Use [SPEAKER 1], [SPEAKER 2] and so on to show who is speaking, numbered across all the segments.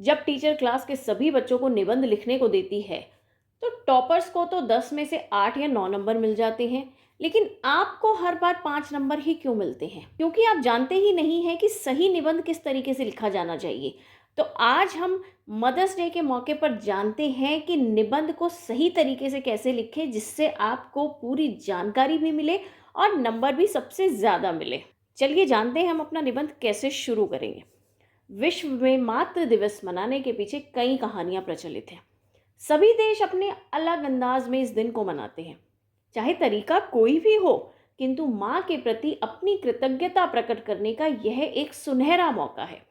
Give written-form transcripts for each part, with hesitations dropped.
[SPEAKER 1] जब teacher class के सभी बच्चों को निबंध लिखने को देती है, तो टॉपर्स को तो 10 में से 8 या 9 नंबर मिल जाते हैं, लेकिन आपको हर बार 5 नंबर ही क्यों मिलते हैं? क्योंकि आप जानते ही नहीं हैं कि सही निबंध किस तरीके से लिखा जाना चाहिए। तो आज हम मदर्स डे के मौके पर जानते हैं कि निबंध को सही तरीके से कैसे लिखें, जिससे आपको पूरी जानकारी भी मिले और नंबर भी सबसे ज़्यादा मिले। चलिए जानते हैं हम अपना निबंध कैसे शुरू करेंगे। विश्व में मातृ दिवस मनाने के पीछे कई कहानियां प्रचलित हैं। सभी देश अपने अलग अंदाज में इस दिन को मनाते हैं। चाहे तरीका कोई भी हो, किंतु माँ के प्रति अपनी कृतज्ञता प्रकट करने का यह एक सुनहरा मौका है।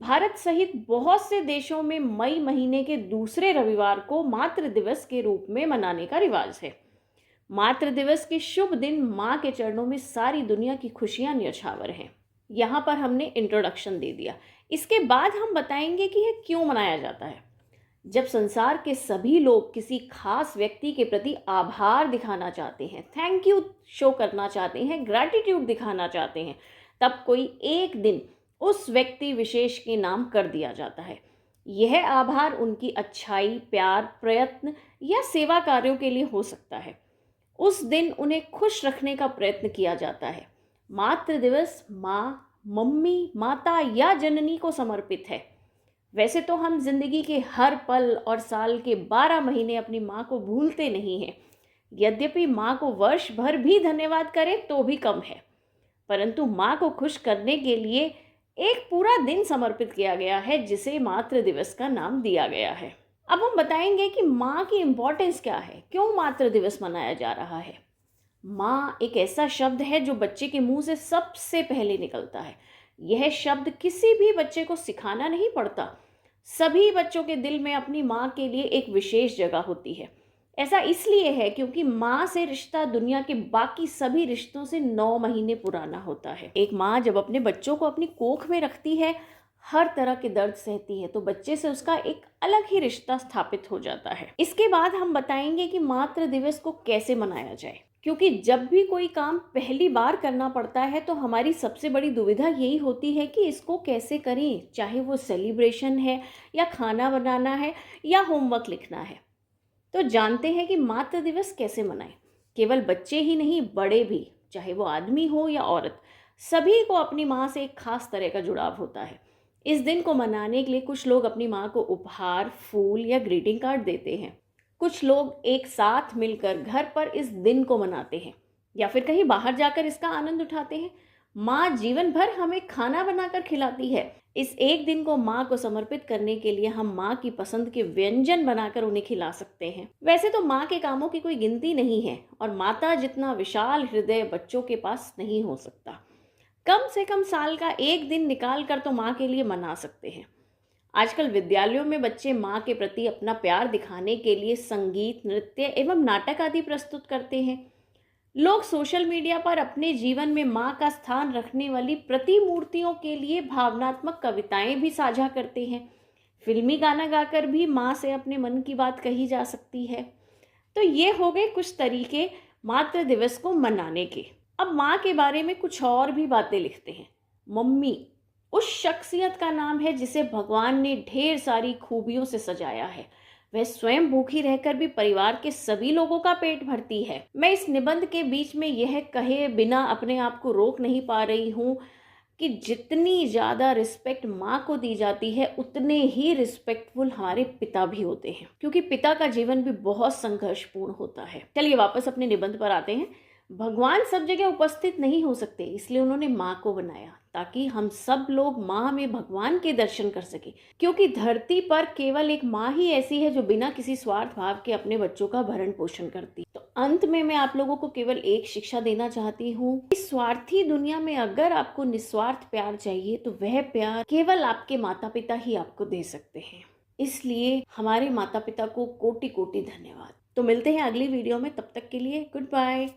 [SPEAKER 1] भारत सहित बहुत से देशों में मई महीने के दूसरे रविवार को मातृ दिवस के रूप में मनाने का रिवाज है। मातृ दिवस के शुभ दिन माँ के चरणों में सारी दुनिया की खुशियां न्यौछावर हैं। यहाँ पर हमने इंट्रोडक्शन दे दिया। इसके बाद हम बताएंगे कि यह क्यों मनाया जाता है। जब संसार के सभी लोग किसी खास व्यक्ति के प्रति आभार दिखाना चाहते हैं, थैंक यू शो करना चाहते हैं, ग्रैटिट्यूड दिखाना चाहते हैं, तब कोई एक दिन उस व्यक्ति विशेष के नाम कर दिया जाता है। यह आभार उनकी अच्छाई, प्यार, प्रयत्न या सेवा कार्यों के लिए हो सकता है। उस दिन उन्हें खुश रखने का प्रयत्न किया जाता है। मातृ दिवस माँ, मम्मी, माता या जननी को समर्पित है। वैसे तो हम जिंदगी के हर पल और साल के 12 महीने अपनी माँ को भूलते नहीं हैं। यद्यपि माँ को वर्ष भर भी धन्यवाद करें तो भी कम है, परंतु माँ को खुश करने के लिए एक पूरा दिन समर्पित किया गया है, जिसे मातृ दिवस का नाम दिया गया है। अब हम बताएंगे कि माँ की इम्पोर्टेंस क्या है, क्यों मातृ दिवस मनाया जा रहा है। माँ एक ऐसा शब्द है जो बच्चे के मुंह से सबसे पहले निकलता है। यह शब्द किसी भी बच्चे को सिखाना नहीं पड़ता। सभी बच्चों के दिल में अपनी माँ के लिए एक विशेष जगह होती है। ऐसा इसलिए है क्योंकि माँ से रिश्ता दुनिया के बाकी सभी रिश्तों से 9 महीने पुराना होता है। एक माँ जब अपने बच्चों को अपनी कोख में रखती है, हर तरह के दर्द सहती है, तो बच्चे से उसका एक अलग ही रिश्ता स्थापित हो जाता है। इसके बाद हम बताएंगे कि मातृ दिवस को कैसे मनाया जाए, क्योंकि जब भी कोई काम पहली बार करना पड़ता है तो हमारी सबसे बड़ी दुविधा यही होती है कि इसको कैसे करें, चाहे वो सेलिब्रेशन है या खाना बनाना है या होमवर्क लिखना है। तो जानते हैं कि मातृ दिवस कैसे मनाएं। केवल बच्चे ही नहीं, बड़े भी, चाहे वो आदमी हो या औरत, सभी को अपनी माँ से एक खास तरह का जुड़ाव होता है। इस दिन को मनाने के लिए कुछ लोग अपनी माँ को उपहार, फूल या ग्रीटिंग कार्ड देते हैं। कुछ लोग एक साथ मिलकर घर पर इस दिन को मनाते हैं या फिर कहीं बाहर जाकर इसका आनंद उठाते हैं। माँ जीवन भर हमें खाना बनाकर खिलाती है। इस एक दिन को माँ को समर्पित करने के लिए हम माँ की पसंद के व्यंजन बनाकर उन्हें खिला सकते हैं। वैसे तो माँ के कामों की कोई गिनती नहीं है और माता जितना विशाल हृदय बच्चों के पास नहीं हो सकता। कम से कम साल का एक दिन निकाल कर तो माँ के लिए मना सकते हैं। आजकल विद्यालयों में बच्चे माँ के प्रति अपना प्यार दिखाने के लिए संगीत, नृत्य एवं नाटक आदि प्रस्तुत करते हैं। लोग सोशल मीडिया पर अपने जीवन में माँ का स्थान रखने वाली प्रतिमूर्तियों के लिए भावनात्मक कविताएं भी साझा करते हैं। फिल्मी गाना गाकर भी माँ से अपने मन की बात कही जा सकती है। तो ये हो गए कुछ तरीके मातृ दिवस को मनाने के। अब माँ के बारे में कुछ और भी बातें लिखते हैं। मम्मी उस शख्सियत का नाम है जिसे भगवान ने ढेर सारी खूबियों से सजाया है। वह स्वयं भूखी रहकर भी परिवार के सभी लोगों का पेट भरती है। मैं इस निबंध के बीच में यह कहे बिना अपने आप को रोक नहीं पा रही हूँ कि जितनी ज़्यादा रिस्पेक्ट माँ को दी जाती है, उतने ही रिस्पेक्टफुल हमारे पिता भी होते हैं, क्योंकि पिता का जीवन भी बहुत संघर्षपूर्ण होता है। चलिए वापस अपने निबंध पर आते हैं। भगवान सब जगह उपस्थित नहीं हो सकते, इसलिए उन्होंने माँ को बनाया ताकि हम सब लोग माँ में भगवान के दर्शन कर सके। क्योंकि धरती पर केवल एक माँ ही ऐसी है जो बिना किसी स्वार्थ भाव के अपने बच्चों का भरण पोषण करती। तो अंत में मैं आप लोगों को केवल एक शिक्षा देना चाहती हूँ। इस स्वार्थी दुनिया में अगर आपको निस्वार्थ प्यार चाहिए तो वह प्यार केवल आपके माता पिता ही आपको दे सकते हैं। इसलिए हमारे माता पिता को कोटि कोटि धन्यवाद। तो मिलते हैं अगली वीडियो में, तब तक के लिए गुड बाय।